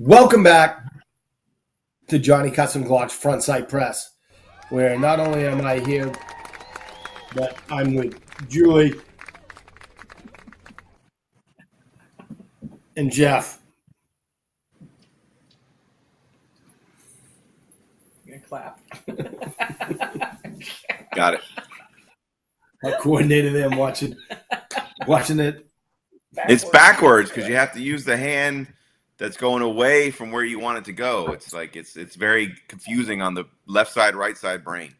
Welcome back to Johnny Custom Glock's Front Sight Press, where not only am I here, but I'm with Julie and Jeff. I'm gonna clap. Got it. I coordinated them watching it. It's backwards because you have to use the hand that's going away from where you want it to go. It's like it's very confusing on the left side, right side brain.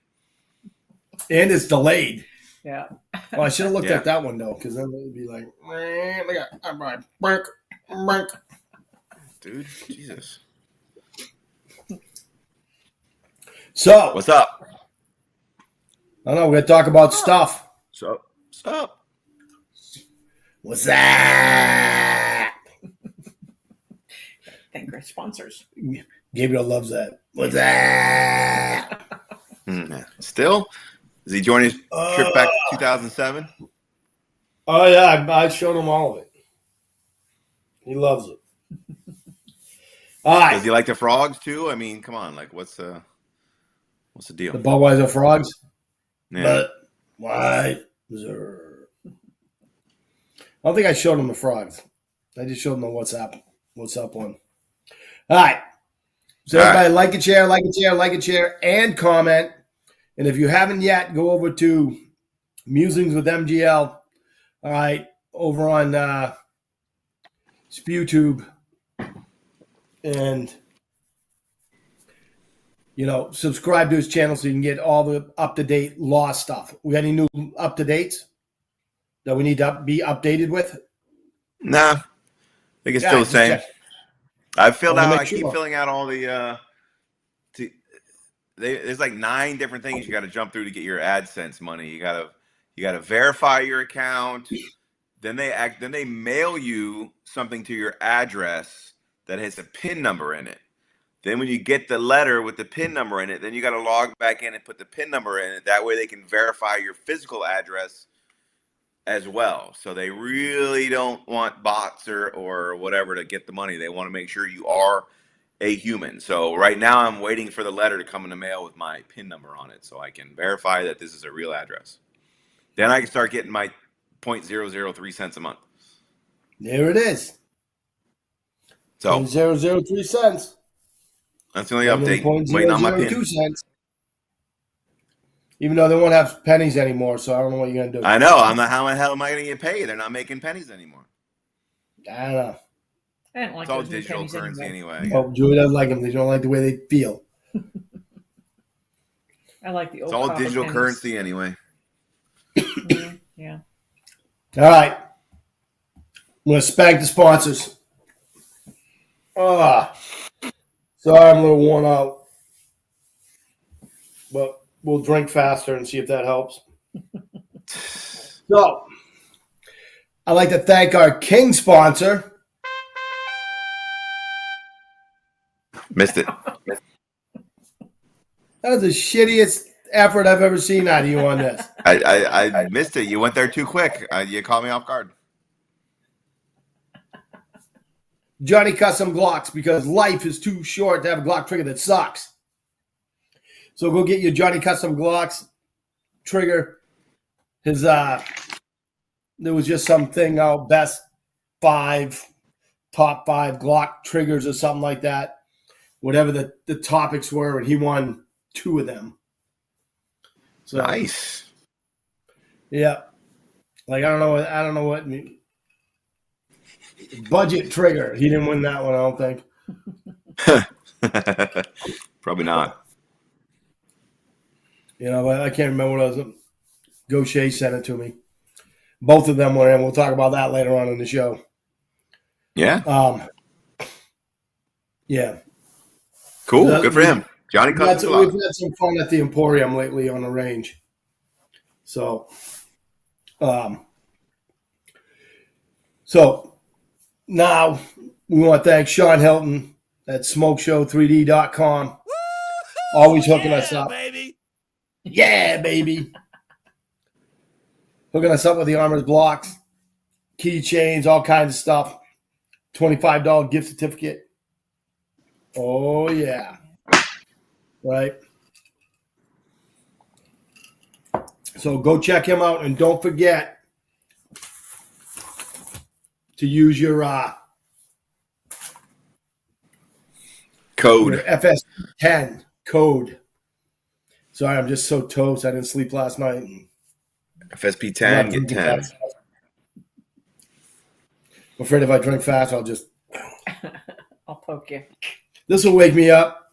And it's delayed. Yeah. Well, I should have looked at that one, though, because then it would be like, Dude, Jesus. So, What's up? I don't know, we're going to talk about stuff. What's up? What's that? Thank our sponsors. Gabriel loves that. What's that? Still? Is he joining his trip back to 2007? Oh, yeah, I showed him all of it. He loves it. All right. Does he like the frogs too? I mean, come on, like what's the deal? The Budweiser frogs? Yeah. But why? I don't think I showed him the frogs. I just showed him the what's up one. All right. So everybody like a share, and comment. And if you haven't yet, go over to Musings with MGL. All right, over on SpewTube, and subscribe to his channel so you can get all the up-to-date law stuff. We got any new up-to-dates that we need to be updated with? Nah, I think it's still the same. Check. I filled out. I sure. keep filling out all the. There's like 9 different things you got to jump through to get your AdSense money. You gotta verify your account. Then they mail you something to your address that has a PIN number in it. Then when you get the letter with the PIN number in it, then you got to log back in and put the PIN number in it. That way they can verify your physical address as well. So they really don't want bots or whatever to get the money. They want to make sure you are a human. So right now I'm waiting for the letter to come in the mail with my PIN number on it so I can verify that this is a real address. Then I can start getting my 0.003 cents a month. There it is. So 0.003 cents. That's the only update. Waiting on my PIN. Cents. Even though they won't have pennies anymore, so I don't know what you're gonna do. I know. I'm not. How the hell am I gonna get paid? They're not making pennies anymore. I don't know. I don't like It's all those new digital pennies currency anyway. Well, Julie doesn't like them. They don't like the way they feel. I like the old. It's all copper digital pennies. currency anyway. Yeah. All right. I'm going to spank the sponsors. Sorry, I'm a little worn out. But we'll drink faster and see if that helps. So, I'd like to thank our King sponsor. Missed it. That was the shittiest effort I've ever seen out of you on this. I missed it. You went there too quick. You caught me off guard. Johnny Custom Glocks, because life is too short to have a Glock trigger that sucks. So go get your Johnny Custom Glocks trigger. His there was just something out, top 5 Glock triggers or something like that. Whatever the topics were, and he won 2 of them. So, Nice. Yeah. Like I don't know what budget trigger. He didn't win that one, I don't think. Probably not. But I can't remember what it was. Gaucher sent it to me. Both of them were in. We'll talk about that later on in the show. Yeah. Yeah. Cool. Good for him. Johnny Custom We've Glocks. had some fun at the Emporium lately on the range. So, now we want to thank Sean Hilton at smokeshow3d.com. Always hooking us up. Baby. Yeah, baby. Hooking us up with the Armor's blocks, keychains, all kinds of stuff. $25 gift certificate. Oh yeah. Right. So go check him out, and don't forget to use your Code. FSP10 code. Sorry, I'm just so toast. I didn't sleep last night. FSP I'm 10, not get drinking 10. fast. I'm afraid if I drink fast, I'll just. I'll poke you. This will wake me up.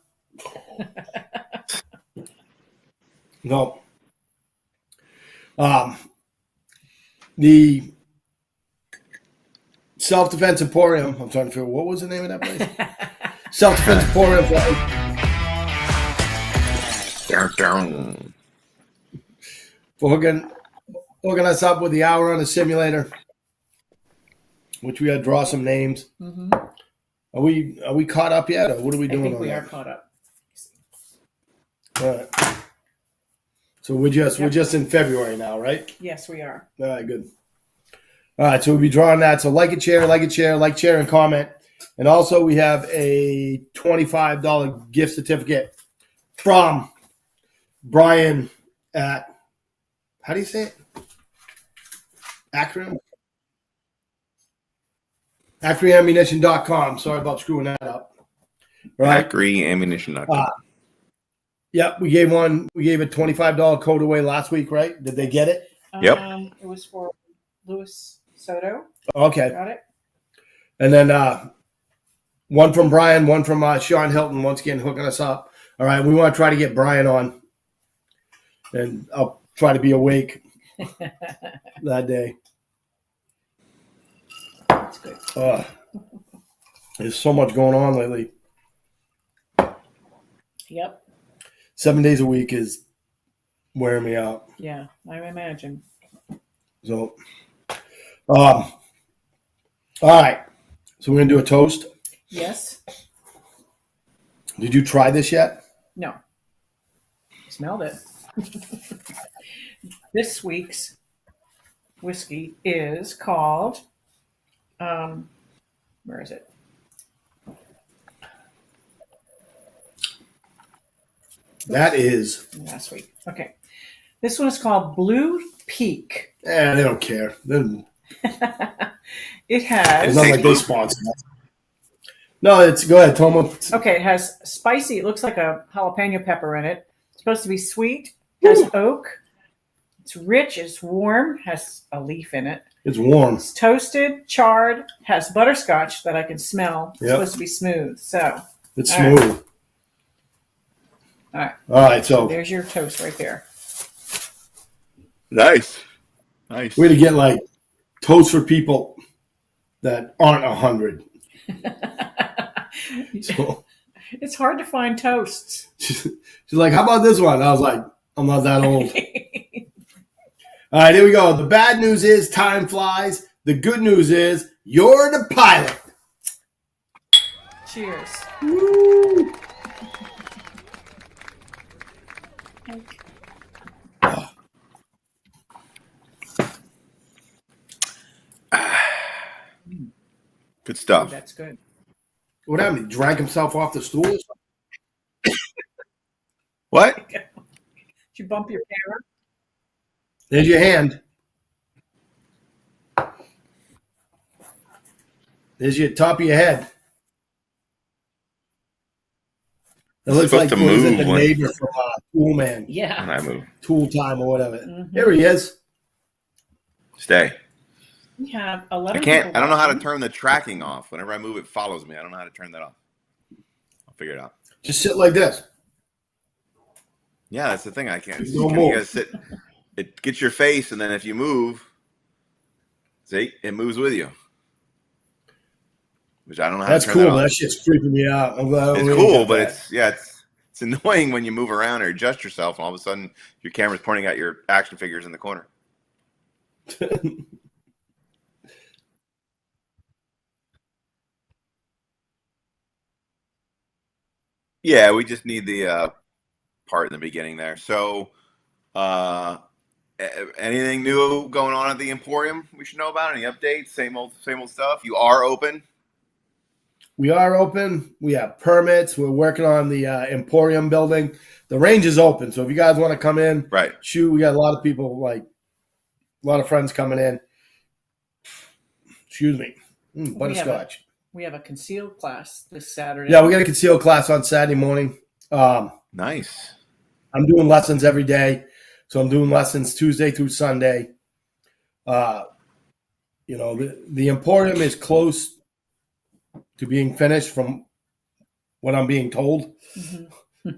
No. The Self-Defense Emporium. I'm trying to figure what was the name of that place? Self-Defense Emporium. For hooking us up with the hour on the simulator, which we got to draw some names. Mm-hmm. Are we caught up yet, or what are we I doing? think on we that? are caught up. All right. So we're just in February now, right? Yes, we are. All right, good. All right, so we'll be drawing that. So like, share, and comment. And also we have a $25 gift certificate from Brian at, how do you say it? AcreAmmunition.com. Sorry about screwing that up. Right? AcreAmmunition.com. Yep, we gave a $25 code away last week, right? Did they get it? Yep. It was for Louis Soto. Okay. Got it? And then one from Brian, one from Sean Hilton, once again hooking us up. All right, we want to try to get Brian on, and I'll try to be awake that day. That's good. There's so much going on lately. Yep. 7 days a week is wearing me out. Yeah, I imagine. So, all right. So we're gonna do a toast. Yes. Did you try this yet? No. Smelled it. This week's whiskey is called, where is it? That is. Last week. Okay. This one is called Blue Peak. They don't care. It It's has. not like they sponsor us. No, it's go ahead, Tomo. Okay, it has spicy. It looks like a jalapeno pepper in it. It's supposed to be sweet. Has oak. It's rich. It's warm. Has a leaf in it. It's warm. It's toasted, charred. Has butterscotch that I can smell. It's Yep. supposed to be smooth. So It's All right. smooth. All right. All right, so There's your toast right there. Nice. we're to get like toast for people that aren't 100. So It's hard to find toasts. she's like, "How about this one?" I was like, "I'm not that old." All right, here we go. The bad news is time flies. The good news is you're the pilot. Cheers. Woo! Good stuff. That's good. What happened? He drank himself off the stool? Or something? What? Did you bump your camera? There's your hand. There's your top of your head. It looks like supposed to what is it, move the when- neighbor from Tool Man, When Yeah. I move. Tool Time or whatever. Mhm. Here he is. Stay. We have 11 I can't. people I don't know how to watching. turn the tracking off. Whenever I move, it follows me. I don't know how to turn that off. I'll figure it out. Just sit like this. Yeah, that's the thing. I can't. No You more. gotta sit. It gets your face, and then if you move, see, it moves with you. Which I don't know how That's to turn cool. that That off. shit's freaking me out. I'm glad It's we cool, got but that. it's annoying when you move around or adjust yourself, and all of a sudden your camera's pointing at your action figures in the corner. Yeah, we just need the part in the beginning there. So, anything new going on at the Emporium we should know about? Any updates? Same old stuff. You are open. We are open. We have permits. We're working on the Emporium building. The range is open, so if you guys want to come in, Right. shoot. We got a lot of people, like a lot of friends coming in. Excuse me, butterscotch. We have a concealed class this Saturday. Yeah, we got a concealed class on Saturday morning. Nice. I'm doing lessons every day, so I'm doing lessons Tuesday through Sunday. You know, the Emporium is close to being finished from what I'm being told. Mm-hmm.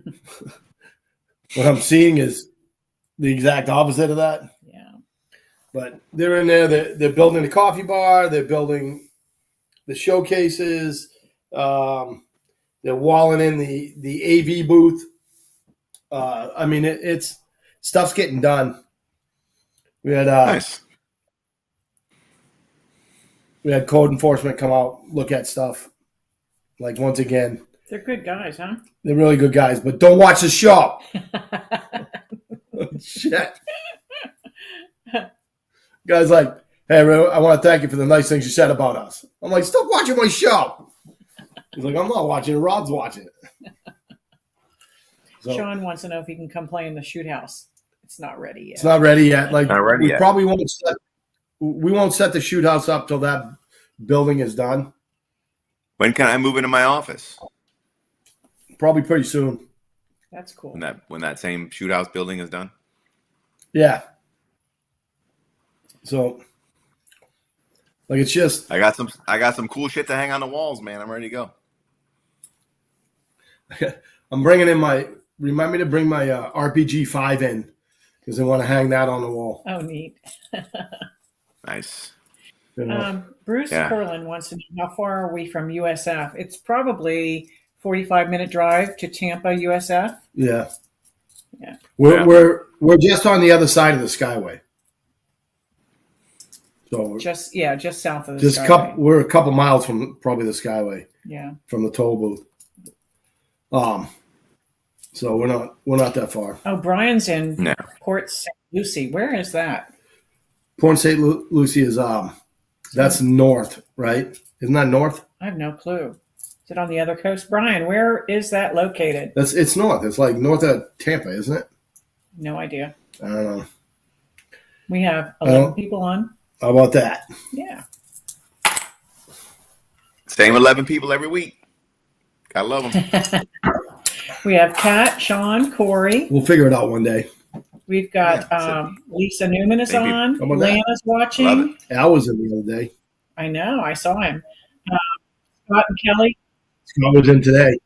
What I'm seeing is the exact opposite of that. Yeah. But they're in there. They're building the coffee bar. They're building the showcases. They're walling in the AV booth. I mean, it's stuff's getting done. We had Nice. We had code enforcement come out, look at stuff. Like, once again, They're good guys, huh? they're really good guys, but don't watch the show. Shit. Guy's like, hey, I want to thank you for the nice things you said about us. I'm like, stop watching my show. He's like, I'm not watching it. Rob's watching it. So, Sean wants to know if he can come play in the shoot house. It's not ready yet. it's not ready yet. Like, Not ready we yet. probably won't set the shoot house up till that building is done. When can I move into my office? Probably pretty soon. That's cool. When that same shoot house building is done? Yeah. So, like, it's just I got some cool shit to hang on the walls, man. I'm ready to go. I'm bringing in remind me to bring my RPG 5 in because I want to hang that on the wall. Oh, neat. Nice. You know? Bruce Yeah. Curlin wants to know how far are we from USF? It's probably 45-minute drive to Tampa, USF. Yeah. Yeah. We're just on the other side of the Skyway. So Just south of the Skyway. we're a couple miles from probably the Skyway, Yeah. from the toll booth. So we're not that far. Oh, Brian's in No. Port St. Lucie. Where is that? Port St. Lucie is that's north, right? Isn't that north? I have no clue. Is it on the other coast? Brian, where is that located? It's north. It's like north of Tampa, isn't it? No idea. I don't know. We have 11 people on. How about that? Yeah. Same 11 people every week. Gotta love them. We have Kat, Sean, Corey. We'll figure it out one day. We've got Yeah, Lisa Newman is Thank you. on. How about that? Lana's Love watching. it. I was in the other day. I know. I saw him. Scott and Kelly. Scott was in today.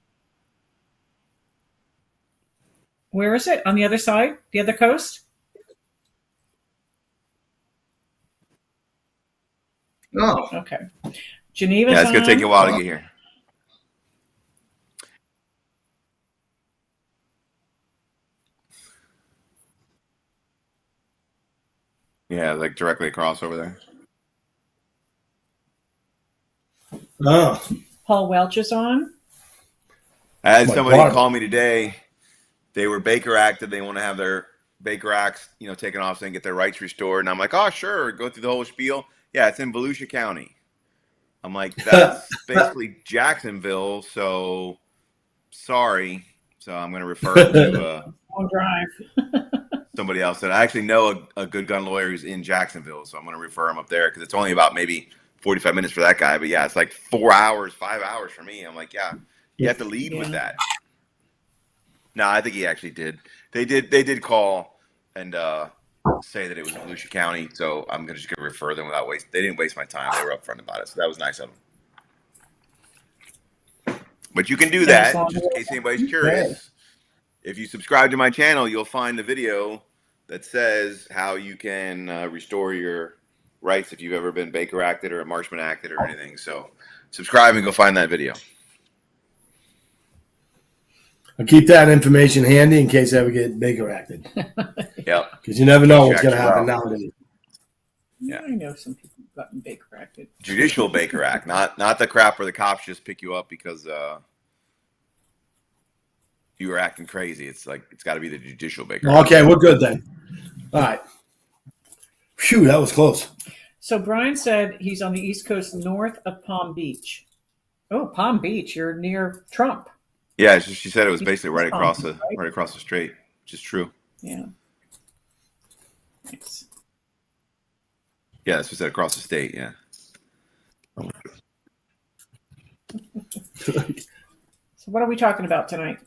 Where is it? On the other side? The other coast? Oh, Okay. Geneva's Yeah, it's gonna on. take you a while to get here. Yeah, like directly across over there. oh, Paul Welch is on. I had My somebody God. call me today. They were Baker acted. They want to have their Baker acts, taken off so they can get their rights restored. And I'm like, oh, sure. Go through the whole spiel. Yeah, it's in Volusia County. I'm like, that's basically Jacksonville. So sorry. So I'm going to refer it to Long drive. somebody else that I actually know a good gun lawyer who's in Jacksonville. So I'm going to refer him up there because it's only about maybe 45 minutes for that guy. But yeah, it's like 4 hours, 5 hours for me. I'm like, yeah, you have to lead with that. No, I think he actually did. They did call and say that it was Volusia County. So I'm just going to refer them without waste. They didn't waste my time. They were upfront about it. So that was nice of them. But you can do that just in case anybody's curious. If you subscribe to my channel, you'll find a video that says how you can restore your rights if you've ever been Baker acted or Marshman acted or anything. So subscribe and go find that video. I'll keep that information handy in case I ever get Baker acted. Yep. Because you never know what's Check going to you happen out. nowadays. Yeah. I know some people who've gotten Baker acted. Judicial Baker Act, not the crap where the cops just pick you up because you were acting crazy. It's like it's got to be the judicial Baker Act. Okay, we're good then. All right. Phew, that was close. So Brian said he's on the East Coast north of Palm Beach. Oh, Palm Beach. You're near Trump. Yeah, she said it was basically right Palm across Beach, the strait, which is true. Yeah. Nice. Yeah, that's what said across the state. Yeah. So what are we talking about tonight?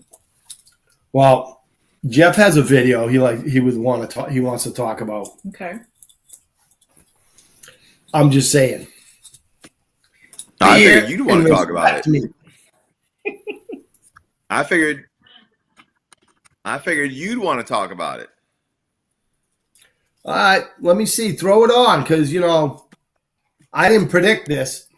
Well, Jeff has a video he would want to talk. He wants to talk about. Okay. I'm just saying. I figured you'd want to talk about it. Me. I figured you'd want to talk about it. All right, let me see. Throw it on, because I didn't predict this.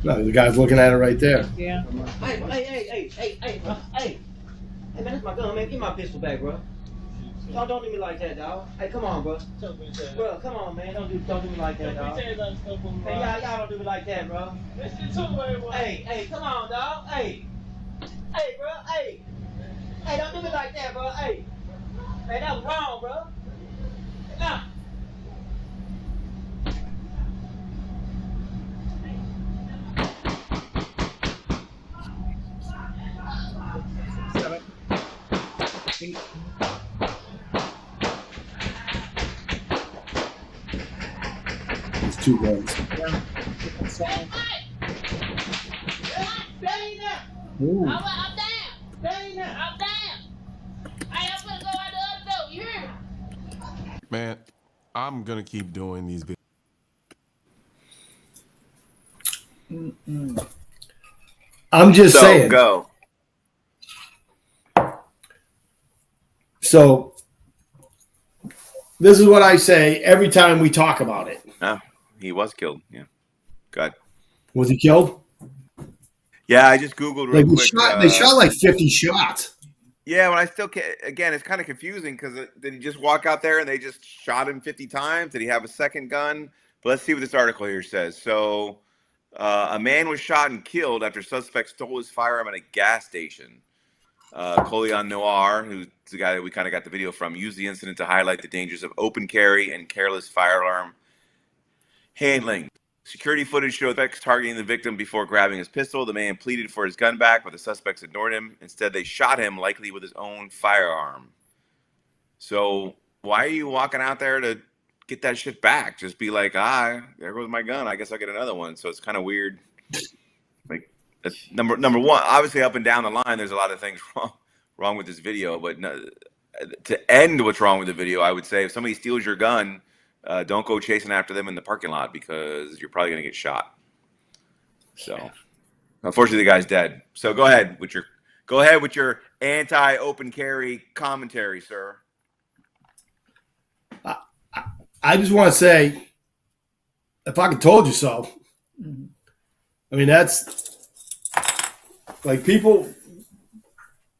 No, the guy's looking at it right there. Yeah. Hey, man, that's my gun, man. Give my pistol back, bro. Don't do me like that, dog. Hey, come on, bro. Bro, come on, man. Don't do me like that, dog. Hey, y'all don't do me like that, bro. Hey, come on, dog. Hey, bro. Hey, don't do me like that, bro. Hey, man, that was wrong, bro. Nah. It's 2 guns. Yeah. Stay in there. Ooh. I'm down. Stay in there. I'm down. Hey, I'm gonna go out the other door. You hear me? Man, I'm gonna keep doing these videos. I'm just saying. Go. So this is what I say every time we talk about it. No, he was killed. Yeah. God. Was he killed? Yeah, I just Googled real quick. They shot like 50 shots. Yeah, when I still can't, again, it's kind of confusing because did he just walk out there and they just shot him 50 times? Did he have a second gun? But let's see what this article here says. So a man was shot and killed after suspects stole his firearm at a gas station. Colion Noir, who's the guy that we kind of got the video from, used the incident to highlight the dangers of open carry and careless firearm handling. Security footage showed suspects targeting the victim before grabbing his pistol. The man pleaded for his gun back, but the suspects ignored him. Instead, they shot him, likely with his own firearm. So why are you walking out there to get that shit back? Just be like, there goes my gun. I guess I'll get another one. So it's kind of weird. Like, number one, obviously up and down the line, there's a lot of things wrong with this video. But to end what's wrong with the video, I would say if somebody steals your gun, don't go chasing after them in the parking lot because you're probably going to get shot. So, unfortunately, the guy's dead. So go ahead with your anti-open carry commentary, sir. I just want to say, if I could told you so. I mean, that's like people.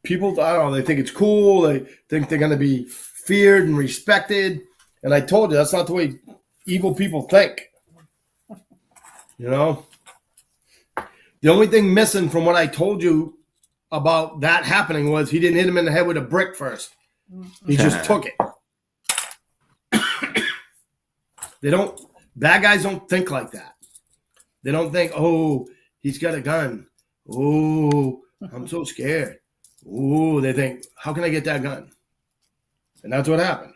I don't know. They think it's cool. They think they're going to be feared and respected. And I told you, that's not the way evil people think. The only thing missing from what I told you about that happening was he didn't hit him in the head with a brick first. He just took it. Bad guys don't think like that. They don't think, oh, he's got a gun. Oh, I'm so scared. Oh, they think, how can I get that gun? And that's what happened.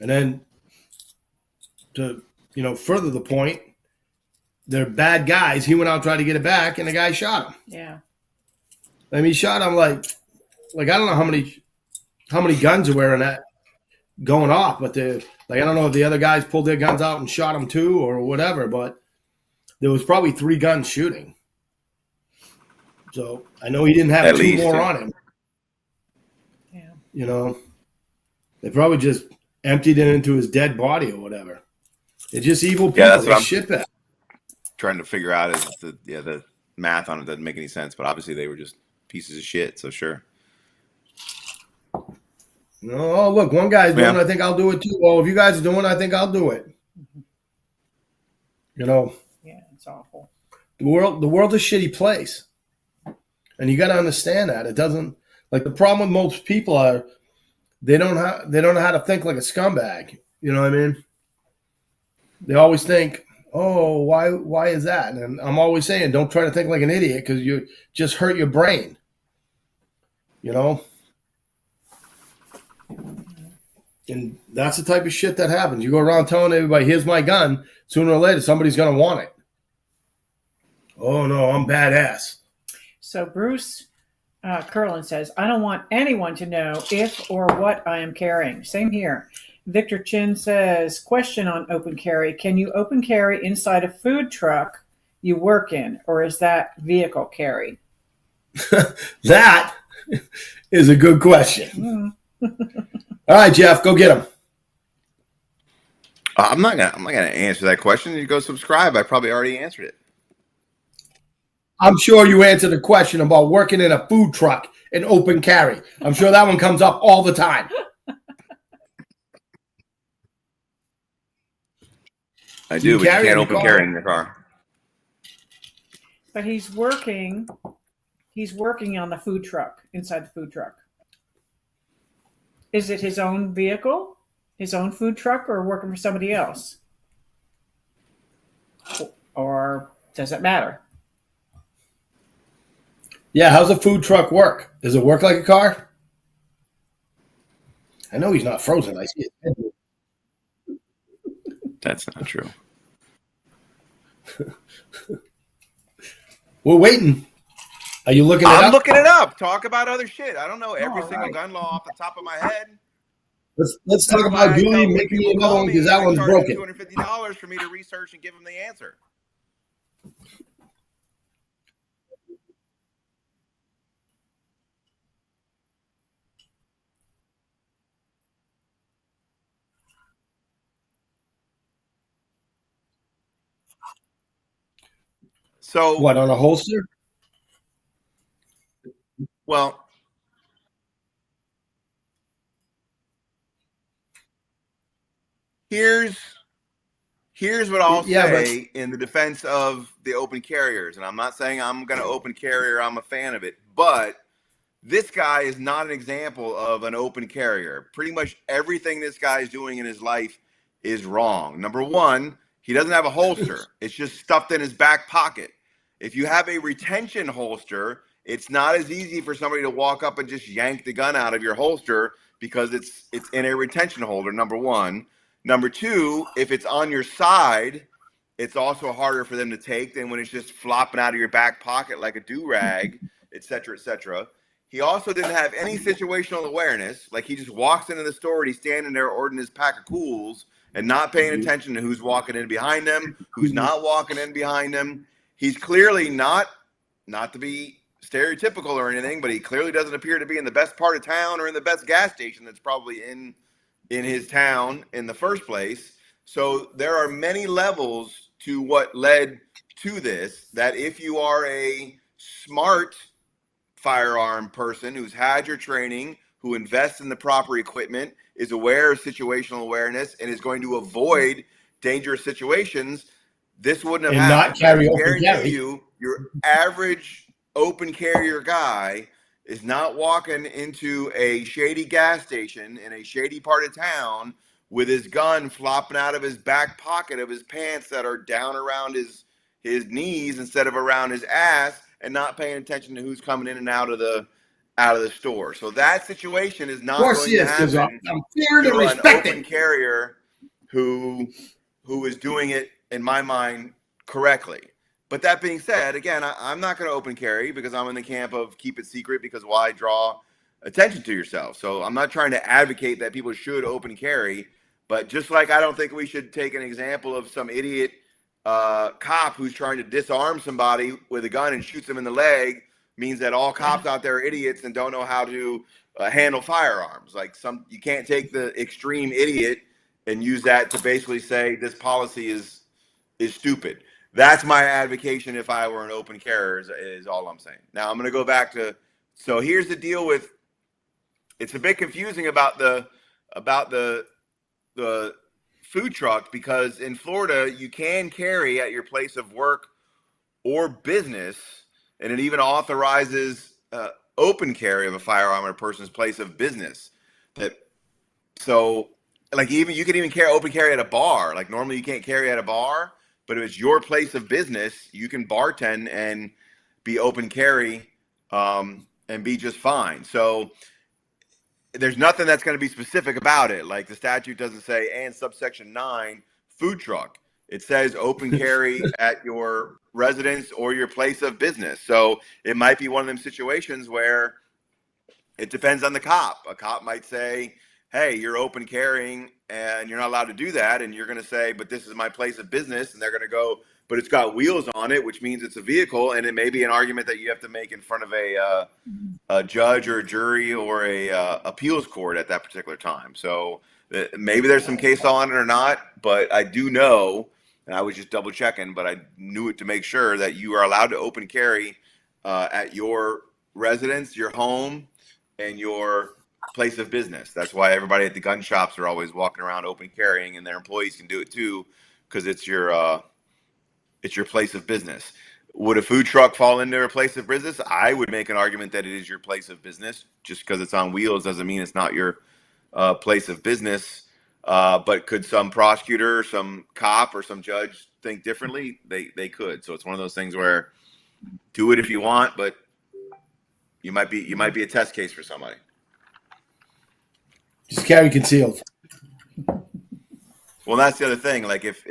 And then to, further the point, they're bad guys. He went out, tried to get it back, and the guy shot him. Yeah. I mean, he shot him like I don't know how many guns are wearing that going off, but I don't know if the other guys pulled their guns out and shot him too or whatever, but there was probably 3 guns shooting. So I know he didn't have At 2 least, more yeah. on him. Yeah. They probably just emptied it into his dead body or whatever. It's just evil people. Yeah, that's what I'm shitbag. trying to figure out is the math on it doesn't make any sense, but obviously they were just pieces of shit. So sure. Oh, look, one guy's doing it, I think I'll do it too. Well, if you guys are doing it, I think I'll do it. You know, Yeah, it's awful. the world's a shitty place, and you got to understand that. It doesn't like the problem with most people are they don't know how to think like a scumbag. You know what I mean? They always think, "Oh, why is that?" And I'm always saying, don't try to think like an idiot because you just hurt your brain. You know, and that's the type of shit that happens. You go around telling everybody, "Here's my gun." Sooner or later, somebody's gonna want it. Oh no, I'm badass. So Bruce Curlin says, I don't want anyone to know if or what I am carrying. Same here. Victor Chin says, question on open carry. Can you open carry inside a food truck you work in, or is that vehicle carry? That is a good question. All right, Jeff, go get him. I'm not gonna answer that question. You go subscribe. I probably already answered it. I'm sure you answered the question about working in a food truck and open carry. I'm sure that one comes up all the time. I do, but you can't open carry in your car. But he's working on the food truck, inside the food truck. Is it his own vehicle, his own food truck, or working for somebody else? Or does it matter? Yeah, how's a food truck work? Does it work like a car? I know he's not frozen. I see it. That's not true. We're waiting. Are you looking it up? up? I'm looking it up. Talk about other shit. I don't know every single gun law off the top of my head. Let's talk about Julie making me another one because that one's broken. $250 for me to research and give them the answer. So what, on a holster? Well, here's what I'll say in the defense of the open carriers, and I'm not saying I'm going to open carrier. I'm a fan of it, but this guy is not an example of an open carrier. Pretty much everything this guy is doing in his life is wrong. Number one, he doesn't have a holster. It's just stuffed in his back pocket. If you have a retention holster, it's not as easy for somebody to walk up and just yank the gun out of your holster because it's in a retention holder, number one. Number two, if it's on your side, it's also harder for them to take than when it's just flopping out of your back pocket like a do-rag, et cetera, et cetera. He also didn't have any situational awareness. Like, he just walks into the store and he's standing there ordering his pack of Cools and not paying attention to who's walking in behind him, who's not walking in behind him. He's clearly not to be stereotypical or anything, but he clearly doesn't appear to be in the best part of town or in the best gas station that's probably in his town in the first place. So there are many levels to what led to this, that if you are a smart firearm person who's had your training, who invests in the proper equipment, is aware of situational awareness, and is going to avoid dangerous situations, this wouldn't have happened. Not carry I open guarantee carry. you, your average open carrier guy is not walking into a shady gas station in a shady part of town with his gun flopping out of his back pocket of his pants that are down around his knees instead of around his ass, and not paying attention to who's coming in and out of the store. So that situation is not going to happen I'm feared and to an respected. open carrier who is doing it, in my mind, correctly. But that being said, again, I'm not going to open carry because I'm in the camp of keep it secret, because why draw attention to yourself? So I'm not trying to advocate that people should open carry, but just like I don't think we should take an example of some idiot cop who's trying to disarm somebody with a gun and shoots them in the leg means that all cops out there are idiots and don't know how to handle firearms. Like, you can't take the extreme idiot and use that to basically say this policy is stupid. That's my advocation if I were an open carrier, is all I'm saying. Now I'm going to go back to, so here's the deal with, it's a bit confusing about the food truck, because in Florida you can carry at your place of work or business, and it even authorizes open carry of a firearm at a person's place of business. So like even you can even carry open carry at a bar. Like normally you can't carry at a bar, but if it's your place of business, you can bartend and be open carry and be just fine. So there's nothing that's going to be specific about it. Like the statute doesn't say, and subsection 9, food truck. It says open carry at your residence or your place of business. So it might be one of them situations where it depends on the cop. A cop might say, hey, you're open carrying and you're not allowed to do that. And you're going to say, but this is my place of business. And they're going to go, but it's got wheels on it, which means it's a vehicle. And it may be an argument that you have to make in front of a judge or a jury or a appeals court at that particular time. So maybe there's some case law on it or not, but I do know, and I was just double checking, but I knew it to make sure that you are allowed to open carry at your residence, your home, and your place of business. That's why everybody at the gun shops are always walking around open carrying, and their employees can do it too, because it's your place of business. Would a food truck fall into a place of business? I would make an argument that it is your place of business. Just because it's on wheels doesn't mean it's not your place of business. But could some prosecutor, some cop, or some judge think differently? They could. So it's one of those things where do it if you want, but you might be a test case for somebody. Just carry concealed. Well, that's the other thing. Like if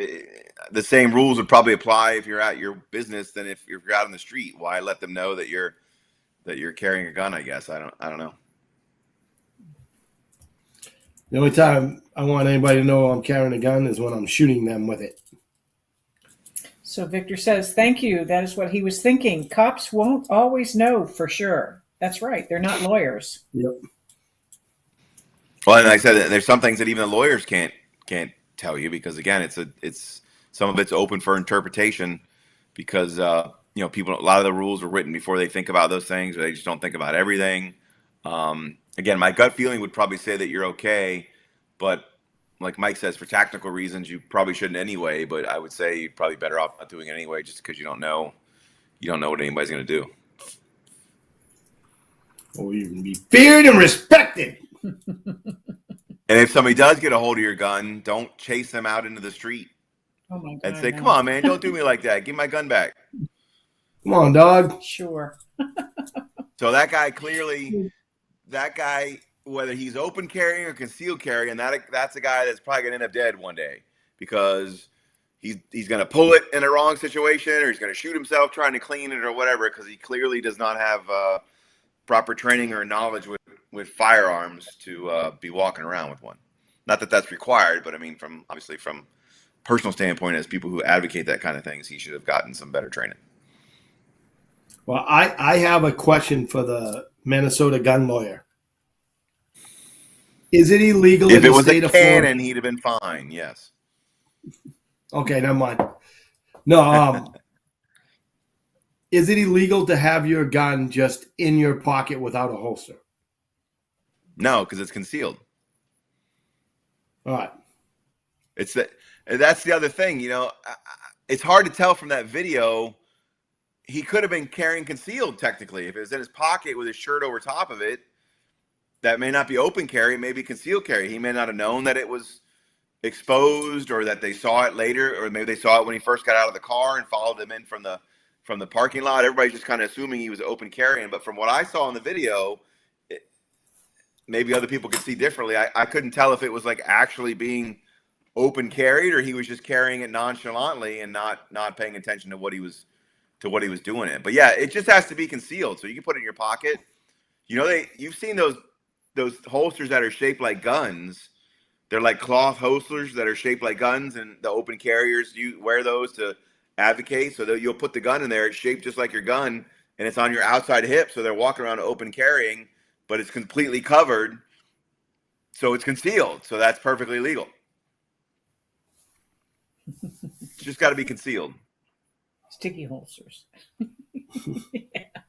the same rules would probably apply if you're at your business than if you're out on the street. Why let them know that you're carrying a gun? I guess I don't know. The only time I want anybody to know I'm carrying a gun is when I'm shooting them with it. So Victor says, thank you. That is what he was thinking. Cops won't always know for sure. That's right. They're not lawyers. Yep. Well, and like I said, there's some things that even the lawyers can't tell you, because again, it's some of it's open for interpretation, because people, a lot of the rules were written before they think about those things, or they just don't think about everything. Again, my gut feeling would probably say that you're okay, but like Mike says, for tactical reasons, you probably shouldn't anyway. But I would say you're probably better off not doing it anyway, just because you don't know what anybody's going to do. Or even be feared and respected. And if somebody does get a hold of your gun, don't chase them out into the street Oh my God. and say, no. "Come on, man, don't do me like that. Give my gun back." Come on, dog. Sure. So that guy, whether he's open carrying or concealed carrying, that's a guy that's probably gonna end up dead one day, because he's gonna pull it in a wrong situation, or he's gonna shoot himself trying to clean it or whatever, because he clearly does not have proper training or knowledge with firearms to be walking around with one. Not that that's required, but I mean, from personal standpoint, as people who advocate that kind of things, he should have gotten some better training. Well, I have a question for the Minnesota gun lawyer. Is it illegal If in it the was state a of Florida? cannon, he'd have been fine. Yes. Okay, never mind. No, is it illegal to have your gun just in your pocket without a holster? No, because it's concealed. All right. That's the other thing. It's hard to tell from that video. He could have been carrying concealed technically. If it was in his pocket with his shirt over top of it, that may not be open carry, it may be concealed carry. He may not have known that it was exposed, or that they saw it later, or maybe they saw it when he first got out of the car and followed him in from the parking lot. Everybody's just kind of assuming he was open carrying. But from what I saw in the video, maybe other people could see differently. I couldn't tell if it was like actually being open carried, or he was just carrying it nonchalantly and not paying attention to what he was doing it. But yeah, it just has to be concealed, so you can put it in your pocket. You've seen those holsters that are shaped like guns. They're like cloth holsters that are shaped like guns, and the open carriers, you wear those to advocate, so that you'll put the gun in there. It's shaped just like your gun, and it's on your outside hip, so they're walking around open carrying, but it's completely covered, so it's concealed. So that's perfectly legal. It's just got to be concealed. Sticky holsters.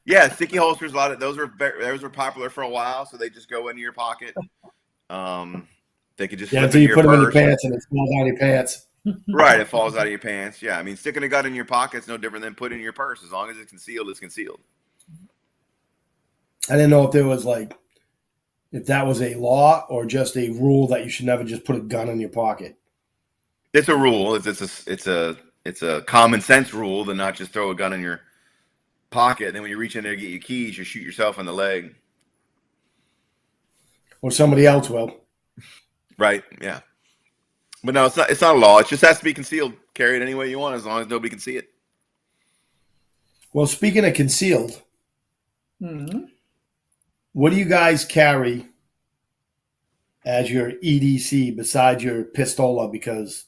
Yeah, sticky holsters. A lot of those were popular for a while, so they just go into your pocket. They could just Yeah, slip until in you your put them in your purse. pants and it falls out of your pants. Right, it falls out of your pants. Yeah, I mean, sticking a gun in your pocket is no different than putting it in your purse. As long as it's concealed, it's concealed. I didn't know if there was if that was a law or just a rule that you should never just put a gun in your pocket. It's a rule. It's a common sense rule to not just throw a gun in your pocket. And then when you reach in there to get your keys, you shoot yourself in the leg. Or somebody else will. Right? Yeah. But no, it's not a law. It just has to be concealed. Carry it any way you want, as long as nobody can see it. Well, speaking of concealed, what do you guys carry as your EDC besides your pistola? Because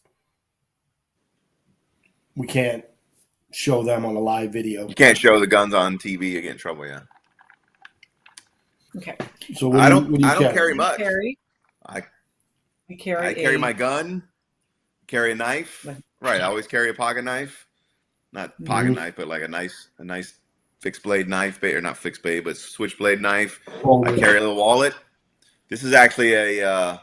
we can't show them on a live video. You can't show the guns on TV. You get in trouble. Yeah. Okay. So what I do don't you carry much. I I carry my gun, carry a knife. Right, I always carry a pocket knife. Not pocket knife, but like a nice fixed blade knife, or not fixed blade, but switchblade knife. I carry a little wallet. This is actually a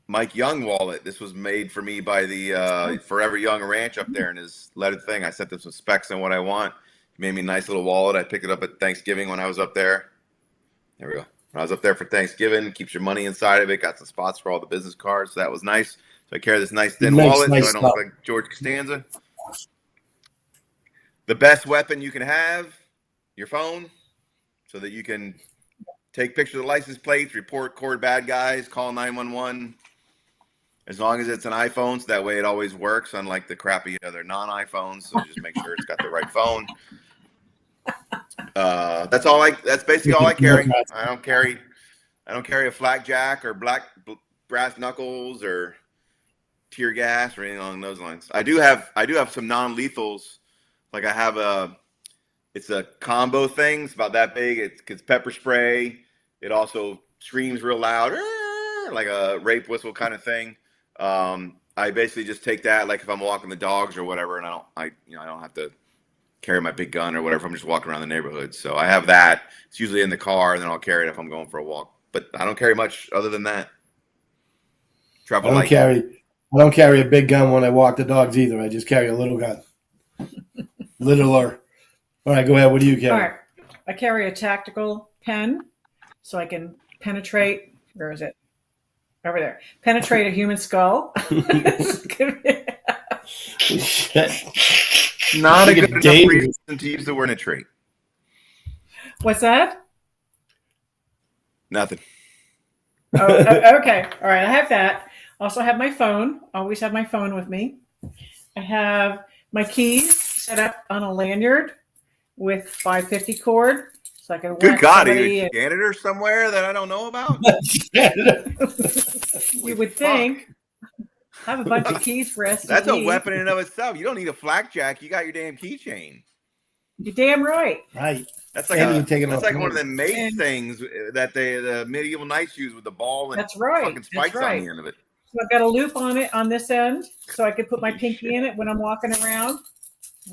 Mike Young wallet. This was made for me by the Forever Young Ranch up there in his letter thing. I sent them some specs on what I want. He made me a nice little wallet. I picked it up at Thanksgiving when I was up there. There we go. When I was up there for Thanksgiving, keeps your money inside of it. Got some spots for all the business cards. So that was nice. So I carry this nice thin wallet so I don't look like George Costanza. The best weapon you can have, your phone, so that you can take pictures of the license plates, report cord bad guys, call 911. As long as it's an iPhone, so that way it always works, unlike the crappy other non-iPhones. So just make sure it's got the right phone. That's basically all I carry. I don't carry a flak jack or brass knuckles or tear gas or anything along those lines. I do have some non-lethals. Like I have it's a combo thing. It's about that big. It's pepper spray. It also screams real loud, like a rape whistle kind of thing. I basically just take that, like if I'm walking the dogs or whatever, and I don't have to carry my big gun or whatever. I'm just walking around the neighborhood. So I have that. It's usually in the car, and then I'll carry it if I'm going for a walk. But I don't carry much other than that. I don't carry a big gun when I walk the dogs either. I just carry a little gun. Littler. All right, go ahead. What do you carry? All right. I carry a tactical pen so I can penetrate. Where is it? Over there. Penetrate a human skull. Not a good enough reason to use the word penetrate. What's that? Nothing. Oh, okay. All right. I have that. Also have my phone. Always have my phone with me. I have my keys set up on a lanyard with 550 cord, so I can. Good God, are you a janitor somewhere that I don't know about? You would think. I have a bunch of keys for STD. That's a weapon in and of itself. You don't need a flak jack. You got your damn keychain. You're damn right. Right. That's like one of the mace things that the medieval knights use with the ball and fucking spikes on the end of it. So I've got a loop on it on this end, so I can put my pinky in it when I'm walking around.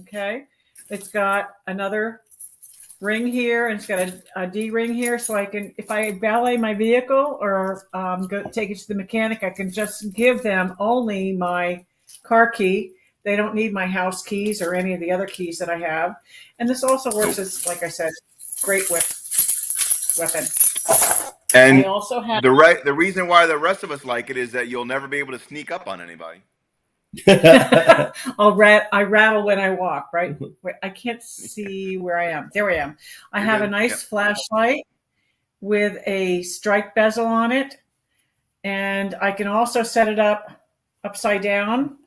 Okay. It's got another ring here, and it's got a D ring here, so I can, if I valet my vehicle or go take it to the mechanic, I can just give them only my car key. They don't need my house keys or any of the other keys that I have. And this also works as, like I said, great weapon. And I also have the reason why the rest of us like it is that you'll never be able to sneak up on anybody. I rattle when I walk, right? I can't see where I am. There I am. I have a nice flashlight with a strike bezel on it, and I can also set it up upside down,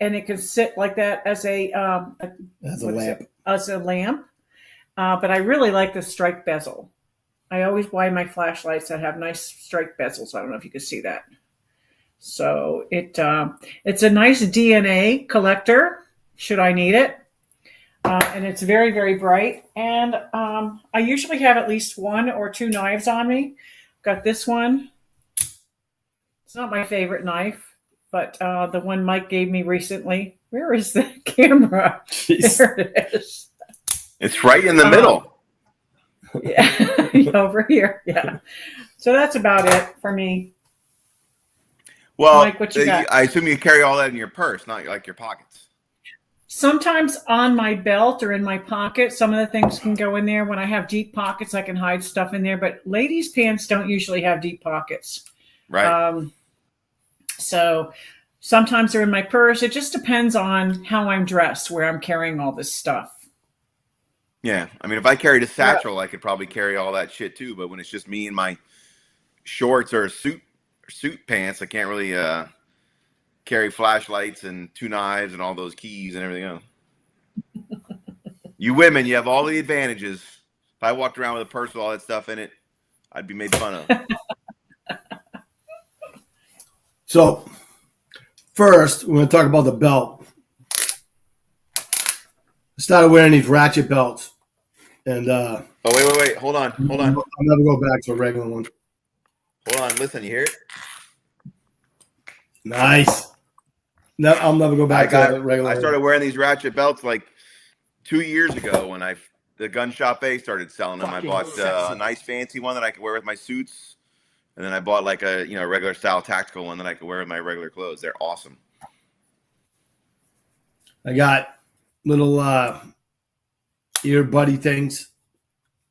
and it can sit like that as a lamp. As a lamp. But I really like the strike bezel. I always buy my flashlights that have nice strike bezels. I don't know if you can see that. So it's a nice DNA collector, should I need it. And it's very, very bright. And I usually have at least 1 or 2 knives on me. Got this one. It's not my favorite knife, but the one Mike gave me recently. Where is the camera? Jeez. There it is. It's right in the middle. Yeah, over here. Yeah. So that's about it for me. Well, Mike, what you got? I assume you carry all that in your purse, not like your pockets. Sometimes on my belt or in my pocket, some of the things can go in there. When I have deep pockets, I can hide stuff in there. But ladies' pants don't usually have deep pockets. Right. So sometimes they're in my purse. It just depends on how I'm dressed, where I'm carrying all this stuff. Yeah. I mean, if I carried a satchel, I could probably carry all that shit too. But when it's just me and my shorts or suit pants, I can't really carry flashlights and 2 knives and all those keys and everything else. You women, you have all the advantages. If I walked around with a purse with all that stuff in it, I'd be made fun of. So, first, we're going to talk about the belt. I started wearing these ratchet belts. And oh, wait. Hold on. I'll never go back to a regular one. Hold on. Listen, you hear it? Nice. No, I'll never go back to a regular one. I started wearing these ratchet belts like 2 years ago when the gun shop A started selling them. Fucking I bought sexy. a nice fancy one that I could wear with my suits. And then I bought like a regular style tactical one that I could wear with my regular clothes. They're awesome. I got little ear buddy things.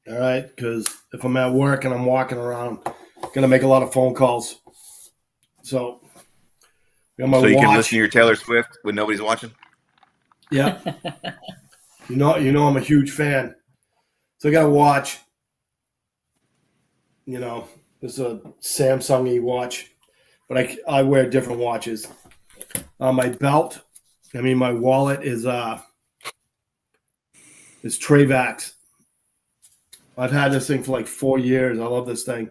All right, because if I'm at work and I'm walking around, I'm gonna make a lot of phone calls. So, got my So you watch. can listen to your Taylor Swift when nobody's watching. Yeah, you know I'm a huge fan. So I got a watch. You know, it's a Samsung watch, but I wear different watches. My belt, my wallet is Travax. I've had this thing for like 4 years. I love this thing.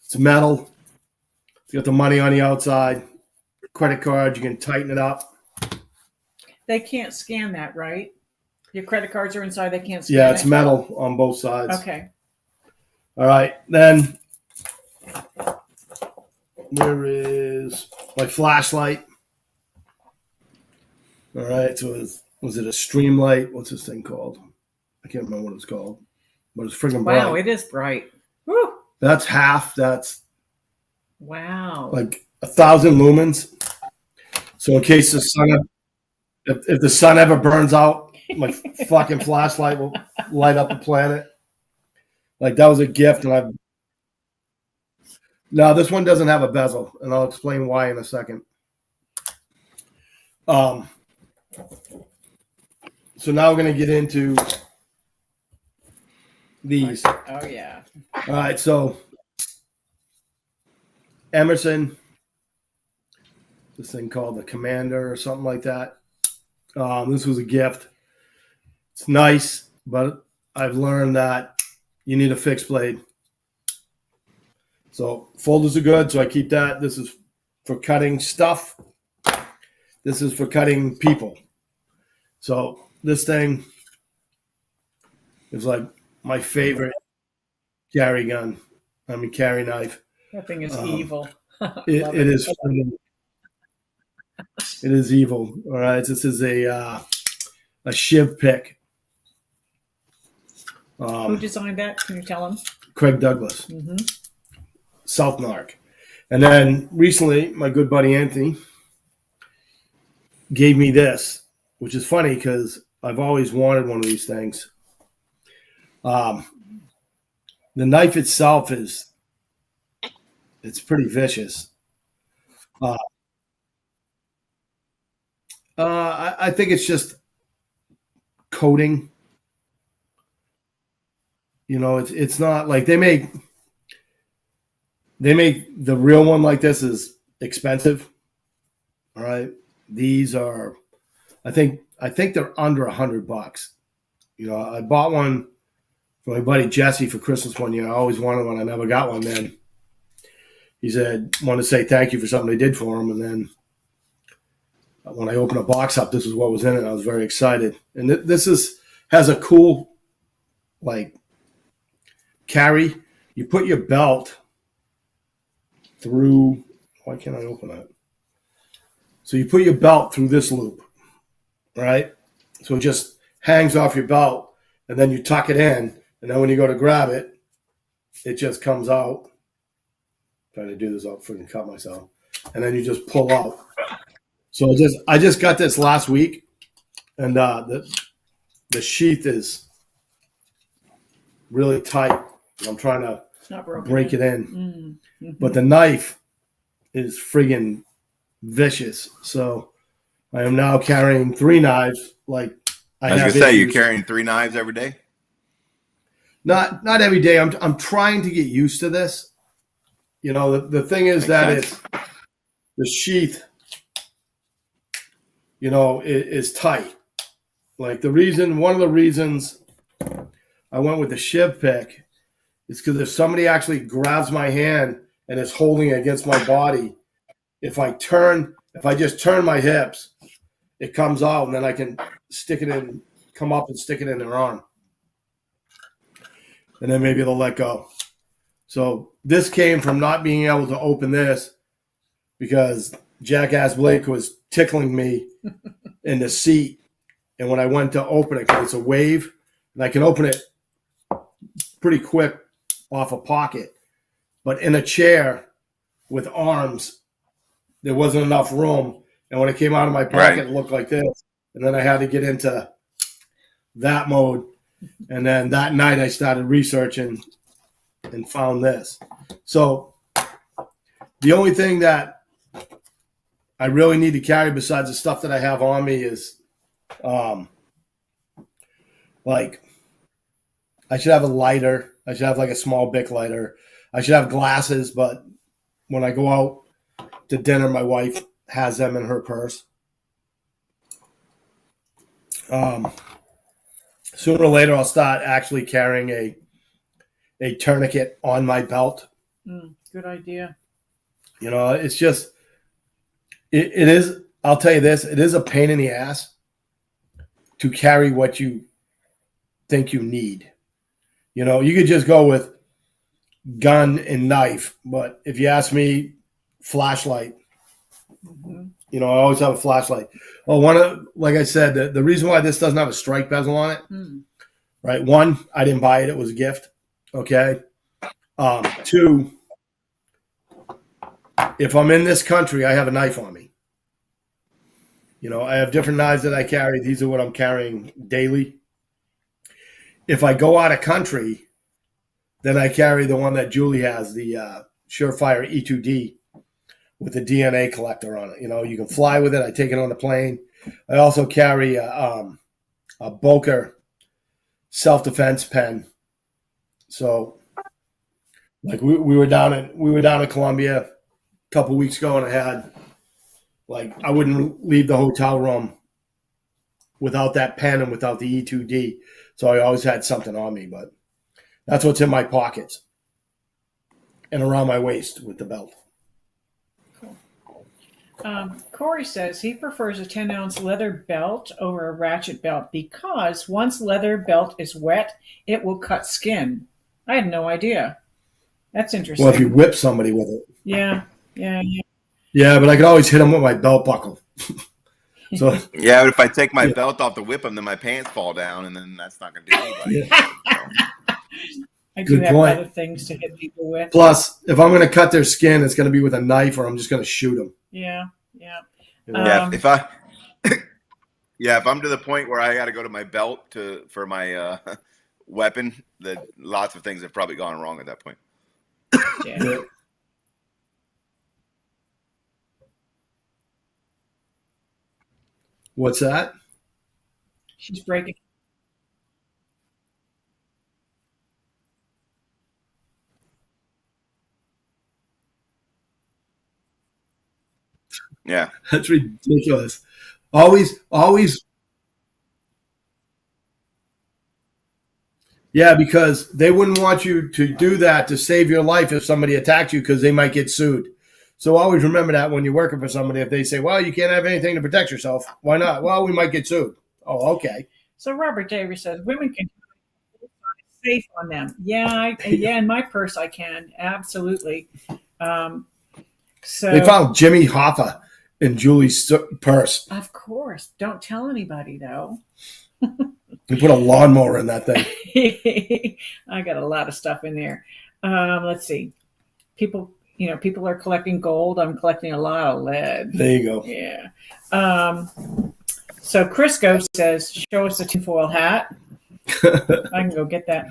It's metal. It's got the money on the outside. Credit card, you can tighten it up. They can't scan that, right? Your credit cards are inside. They can't scan Yeah, it's it? metal on both sides. Okay. All right. Then there is my flashlight. All right. So was it a stream light? What's this thing called? I can't remember what it's called. But it's freaking bright. Wow, it is bright. Woo. That's half. That's Wow. like 1,000 lumens. So in case the sun, if the sun ever burns out, my fucking flashlight will light up the planet. Like that was a gift, and no, this one doesn't have a bezel, and I'll explain why in a second. So now we're gonna get into these. Oh yeah. All right, so Emerson, this thing called the Commander or something like that. This was a gift. It's nice, but I've learned that you need a fixed blade. So folders are good, so I keep that. This is for cutting stuff. This is for cutting people. So this thing is like my favorite carry gun. Carry knife. That thing is evil. It is. It is evil. All right. This is a shiv pick. Who designed that? Can you tell him? Craig Douglas, Mm-hmm. South Narc. And then recently, my good buddy Anthony gave me this, which is funny because I've always wanted one of these things. The knife itself it's pretty vicious. I think it's just coating. It's not like they make the real one like this is expensive. All right. These are, I think they're under $100. I bought one for my buddy Jesse for Christmas one year. I always wanted one. I never got one then. He said, wanted to say thank you for something they did for him. And then when I opened a box up, this is what was in it. I was very excited. And this has a cool, like, carry. You put your belt through. Why can't I open that? So you put your belt through this loop, right? So it just hangs off your belt, and then you tuck it in, and then when you go to grab it, it just comes out. Trying to do this, I'll freaking cut myself. and then you just pull out. So I just got this last week, and the sheath is really tight. I'm trying to Not broken. break it in, Mm-hmm. but the knife is friggin' vicious. So I am now carrying 3 knives. Like I was have gonna say, you're issues. carrying 3 knives every day. Not every day. I'm trying to get used to this. You know, the thing is Makes that sense. it's the sheath, you know, is tight. Like one of the reasons I went with the shiv pick is because if somebody actually grabs my hand and is holding it against my body, if I just turn my hips, it comes out, and then I can come up and stick it in their arm. And then maybe they'll let go. So this came from not being able to open this because Jackass Blake was tickling me in the seat. And when I went to open it, because it's a wave, and I can open it pretty quick off a pocket. But in a chair with arms, there wasn't enough room. And when it came out of my pocket, It looked like this. And then I had to get into that mode. And then that night I started researching and found this. So the only thing that I really need to carry besides the stuff that I have on me is like I should have a lighter. I should have like a small Bic lighter. I should have glasses, but when I go out to dinner, my wife has them in her purse. Sooner or later, I'll start actually carrying a tourniquet on my belt. Good idea. You know, it's just, it is, I'll tell you this, it is a pain in the ass to carry what you think you need. You know, you could just go with gun and knife, but if you ask me, flashlight. Mm-hmm. You know, I always have a flashlight. Well, like I said, the reason why this doesn't have a strike bezel on it, right? 1, I didn't buy it; it was a gift. Okay. 2, if I'm in this country, I have a knife on me. You know, I have different knives that I carry. These are what I'm carrying daily. If I go out of country, then I carry the one that Julie has, the Surefire E2D with the DNA collector on it. You know, you can fly with it. I take it on the plane. I also carry a Boker self-defense pen. So, like we were down in Colombia a couple weeks ago, and I had I wouldn't leave the hotel room without that pen and without the E2D. So I always had something on me, but that's what's in my pockets and around my waist with the belt. Corey says he prefers a 10-ounce leather belt over a ratchet belt because once leather belt is wet, it will cut skin. I had no idea. That's interesting. Well, if you whip somebody with it. Yeah. Yeah, but I could always hit them with my belt buckle. So yeah, but if I take my belt off to whip them, then my pants fall down, and then that's not going to do anybody. I do have other things to hit people with. Plus, if I'm going to cut their skin, it's going to be with a knife, or I'm just going to shoot them. Yeah. If I'm to the point where I got to go to my belt for my weapon, that lots of things have probably gone wrong at that point. Yeah. What's that? She's breaking. Yeah. That's ridiculous. Always. Yeah, because they wouldn't want you to do that to save your life if somebody attacked you because they might get sued. So always remember that when you're working for somebody, if they say, well, you can't have anything to protect yourself, why not? Well, we might get sued. Oh, okay. So Robert Davis says women can safe on them. Yeah, in my purse I can. Absolutely. So they found Jimmy Hoffa in Julie's purse. Of course. Don't tell anybody, though. You put a lawnmower in that thing. I got a lot of stuff in there. Let's see. People, people are collecting gold. I'm collecting a lot of lead. There you go. Yeah. So Crisco says, show us the tinfoil hat. I can go get that.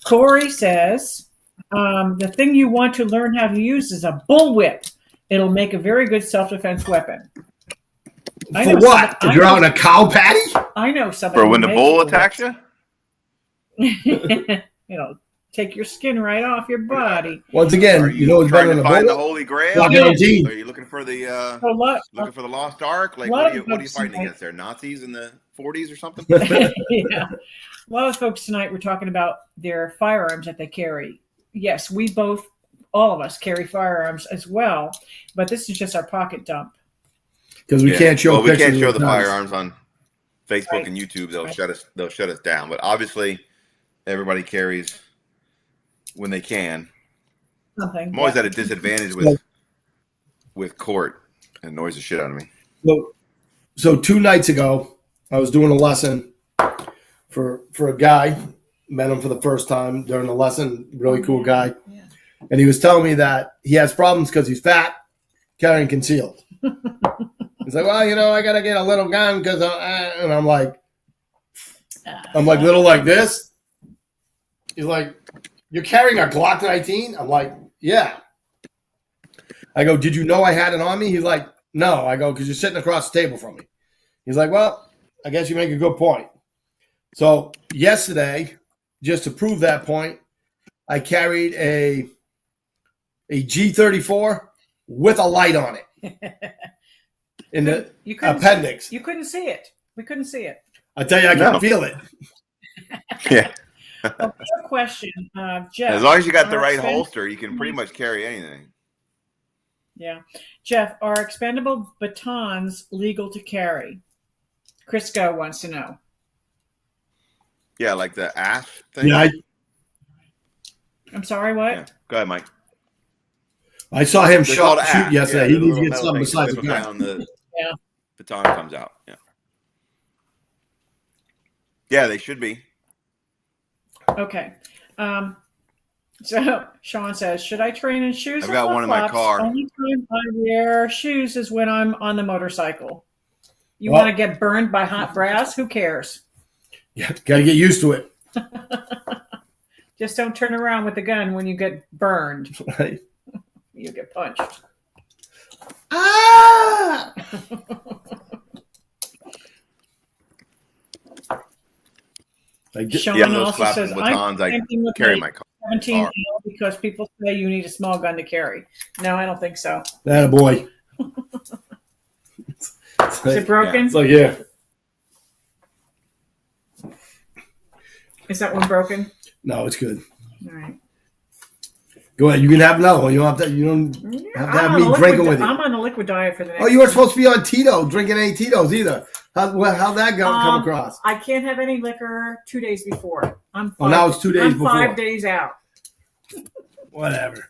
Corey says, the thing you want to learn how to use is a bullwhip. It'll make a very good self-defense weapon. For what? To drown a cow patty? I know somebody. For when the bull attacks you? Take your skin right off your body. Once again, it's better than a find the bullet. Holy Grail? Are you looking for the looking for the Lost Ark? Like, what are you fighting against there? Nazis in the 40s or something? Yeah. A lot of folks tonight were talking about their firearms that they carry. Yes, all of us carry firearms as well, but this is just our pocket dump. Because we can't show we can't show the firearms on Facebook and YouTube. They'll shut us down. But obviously, everybody carries when they can. Something. I'm always at a disadvantage with court. It annoys the shit out of me. So 2 nights ago, I was doing a lesson for a guy. Met him for the first time during the lesson. Really cool guy. Yeah. And he was telling me that he has problems because he's fat, carrying concealed. He's like, well, I got to get a little gun because and I'm like, little like this? He's like, you're carrying a Glock 19? I'm like, yeah. I go, did you know I had it on me? He's like, no. I go, because you're sitting across the table from me. He's like, well, I guess you make a good point. So yesterday, just to prove that point, I carried a G34 with a light on it in the appendix. You couldn't see it. We couldn't see it. I tell you, I can feel it. Yeah. Question, Jeff. As long as you got the right holster, you can pretty much carry anything. Yeah. Jeff, are expendable batons legal to carry? Crisco wants to know. Yeah, like the ash thing. Yeah. I'm sorry, what? Yeah. Go ahead, Mike. I saw him shoot yesterday. Yeah, he needs to get something besides a gun. The baton comes out. Yeah. Yeah, they should be. Okay. So Sean says, should I train in shoes? I've got one in my car. Only time I wear shoes is when I'm on the motorcycle. You want to get burned by hot brass? Who cares? Yeah, got to get used to it. Just don't turn around with the gun when you get burned. Right. You get punched. Ah! Sean also says, batons, I carry my car. 17 because people say you need a small gun to carry. No, I don't think so. That a boy. Is it broken? It's like, yeah. Is that one broken? No, it's good. All right. Go ahead. You can have another one. You don't have to have me drinking with you. I'm on a liquid diet for the next. Oh, you weren't supposed to be on Tito, drinking any Tito's either. How'd that come across? I can't have any liquor 2 days before. Now it's 2 days before. 5 days out. Whatever.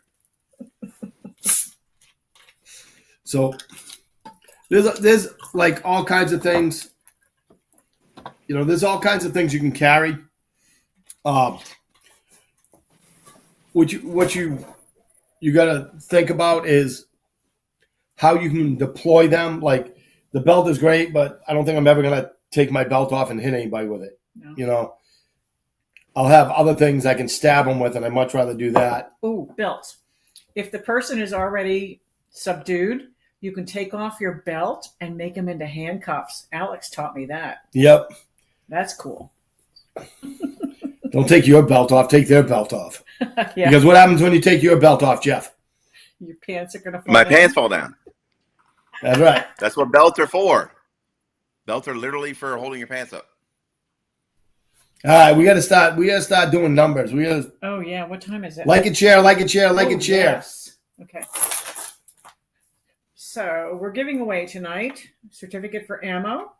So there's like all kinds of things. There's all kinds of things you can carry. What you got to think about is how you can deploy them. Like the belt is great, but I don't think I'm ever gonna take my belt off and hit anybody with it. No. I'll have other things I can stab them with, and I'd much rather do that. Ooh, belt. If the person is already subdued, you can take off your belt and make them into handcuffs. Alex taught me that. Yep. That's cool. Don't take your belt off. Take their belt off. Yeah. Because what happens when you take your belt off, Jeff? Your pants are going to fall down. My pants fall down. That's right. That's what belts are for. Belts are literally for holding your pants up. All right, we got to start doing numbers. Oh yeah, what time is it? Like a chair. Yes. Okay. So we're giving away tonight a certificate for ammo.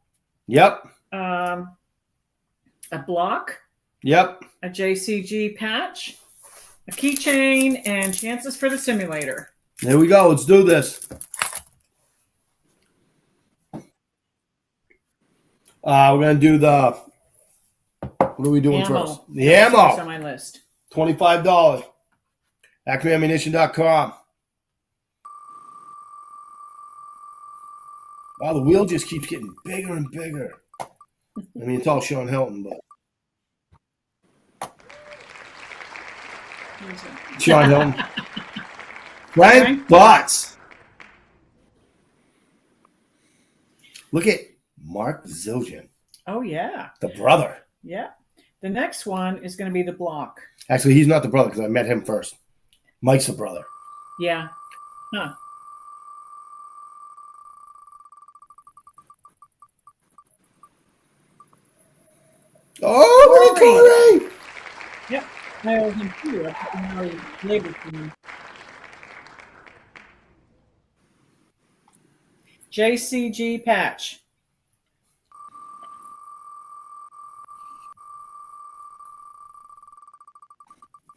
Yep. A block. Yep. A JCG patch, a keychain, and chances for the simulator. There we go. Let's do this. We're going to do the... What are we doing ammo. first? The ammo. It's on my list. $25. AcmeAmmunition.com. Wow, the wheel just keeps getting bigger and bigger. I mean, it's all Sean Hilton, but Sean Hilton. Frank Butts. Look at Mark Zildjian, Oh, yeah. the brother. Yeah. The next one is going to be the block. Actually, he's not the brother because I met him first. Mike's the brother. Yeah. Huh. Oh, look at Corey! Yep. I owe him too. I put him out of labor for me. JCG patch.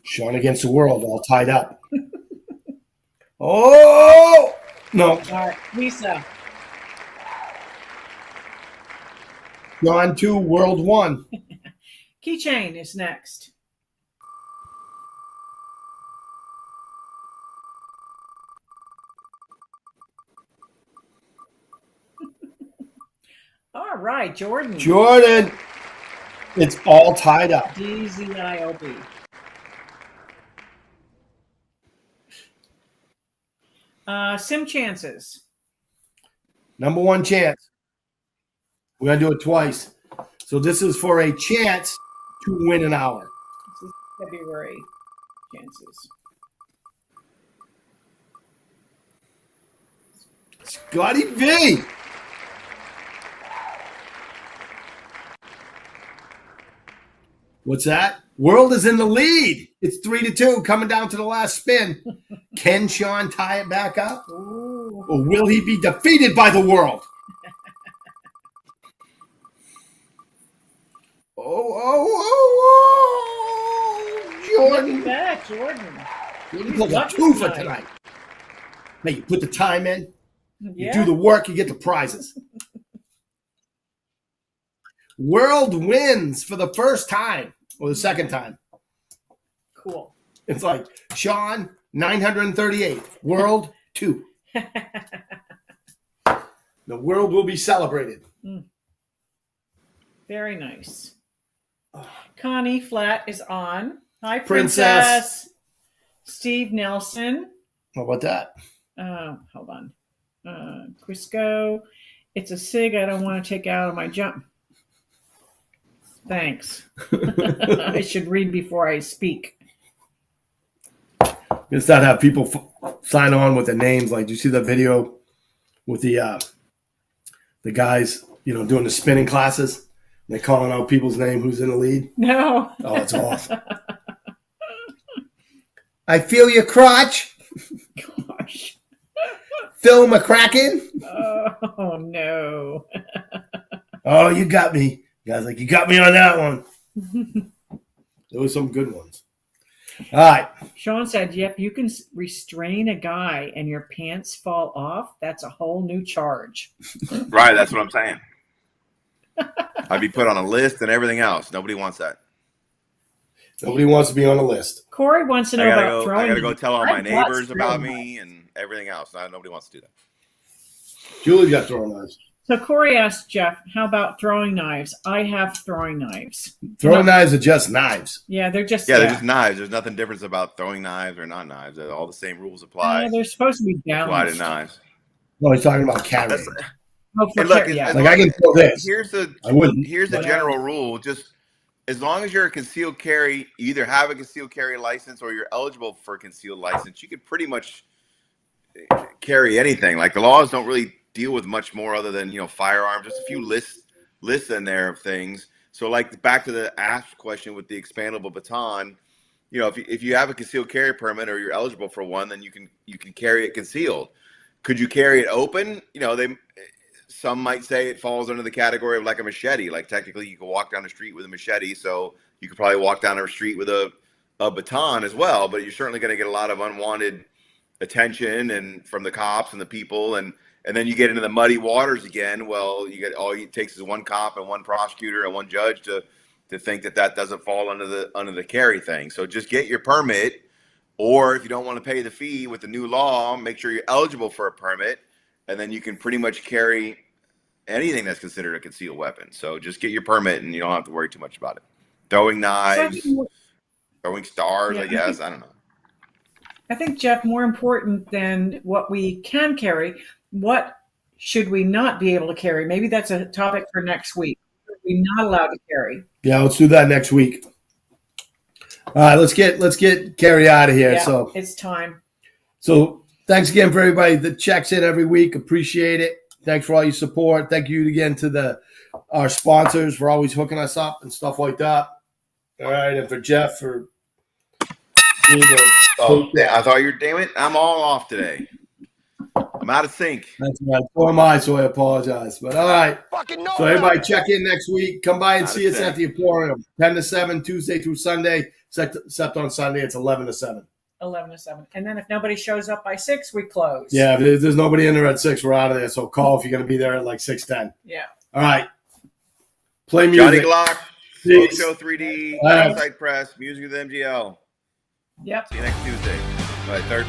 Sean against the world, all tied up. Oh! No. All right. Lisa. Sean 2, world 1. Keychain is next. All right, Jordan. Jordan. It's all tied up. DZIOB. Sim chances. Number 1 chance. We're going to do it twice. So this is for a chance to win an hour. This is February chances. Scotty V. What's that? World is in the lead. It's 3-2 coming down to the last spin. Can Sean tie it back up? Ooh. Or will he be defeated by the world? Jordan. Look at that, Jordan. You pulled a 2 for tonight. Hey, you put the time in, you Yeah. do the work, you get the prizes. World wins for the first time or the second time. Cool. It's like Sean 938, world 2. The world will be celebrated. Very nice. Connie Flat is on. Hi, Princess. Princess. Steve Nelson. How about that? Hold on. Crisco. It's a SIG I don't want to take out of my jump. Thanks. I should read before I speak. It's not have people sign on with the names. Like, do you see that video with the guys, doing the spinning classes? They're calling out people's name who's in the lead. No. Oh, it's awesome. I feel your crotch. Gosh. Phil McCracken. Oh, no. Oh, you got me. Guys, like, you got me on that one. There were some good ones. All right. Sean said, yep, you can restrain a guy and your pants fall off. That's a whole new charge. Right, that's what I'm saying. I'd be put on a list and everything else. Nobody wants that. Nobody wants to be on a list. Corey wants to know about throwing. I gotta go tell all my I've neighbors got about throwing. me and everything else. Nobody wants to do that. Julie's got throwing knives. So Corey asked Jeff, how about throwing knives? I have throwing knives. Throwing knives are just knives. Yeah, they're just Yeah, they're just knives. There's nothing different about throwing knives or not knives. All the same rules apply. they're supposed to be Apply to balanced. knives. No, he's talking about carrying. Oh, for And look, yeah. as Like, I can throw this. Here's I wouldn't. the general rule. Just as long as you're a concealed carry, you either have a concealed carry license or you're eligible for a concealed license, you could pretty much carry anything. Like, the laws don't really deal with much more other than, firearms. Just a few lists in there of things. So, like, back to the asked question with the expandable baton, if you have a concealed carry permit or you're eligible for one, then you can carry it concealed. Could you carry it open? Some might say it falls under the category of like a machete. Like, technically you could walk down the street with a machete, so you could probably walk down the street with a baton as well, but you're certainly going to get a lot of unwanted attention and from the cops and the people, and then you get into the muddy waters again. Well, you get all it takes is one cop and one prosecutor and one judge to think that doesn't fall under the carry thing. So just get your permit. Or if you don't want to pay the fee with the new law, make sure you're eligible for a permit, and then you can pretty much carry anything that's considered a concealed weapon. So just get your permit, and you don't have to worry too much about it. Throwing knives, throwing stars, Yeah, I guess. I don't know. I think, Jeff, more important than what we can carry, what should we not be able to carry? Maybe that's a topic for next week. What are we not allowed to carry? Yeah, let's do that next week. All right, let's get Carrie out of here. Yeah, So it's time. So thanks again for everybody that checks in every week. Appreciate it. Thanks for all your support. Thank you again to our sponsors for always hooking us up and stuff like that. All right, and for Jeff for being I thought damn it, I'm all off today. I'm out of sync. That's right. So am I, so I apologize. But all right. So everybody check in next week. Come by and see us at the Emporium. 10 to 7, Tuesday through Sunday. Except on Sunday, it's 11 to 7. 11 to 7. And then if nobody shows up by 6, we close. Yeah, if there's nobody in there at 6, we're out of there. So call if you're going to be there at like 6:10. Yeah. All right. Play music. Johnny Glock, Smoke Show 3D, Outside Press, Music with MGL. Yep. See you next Tuesday. All right, third.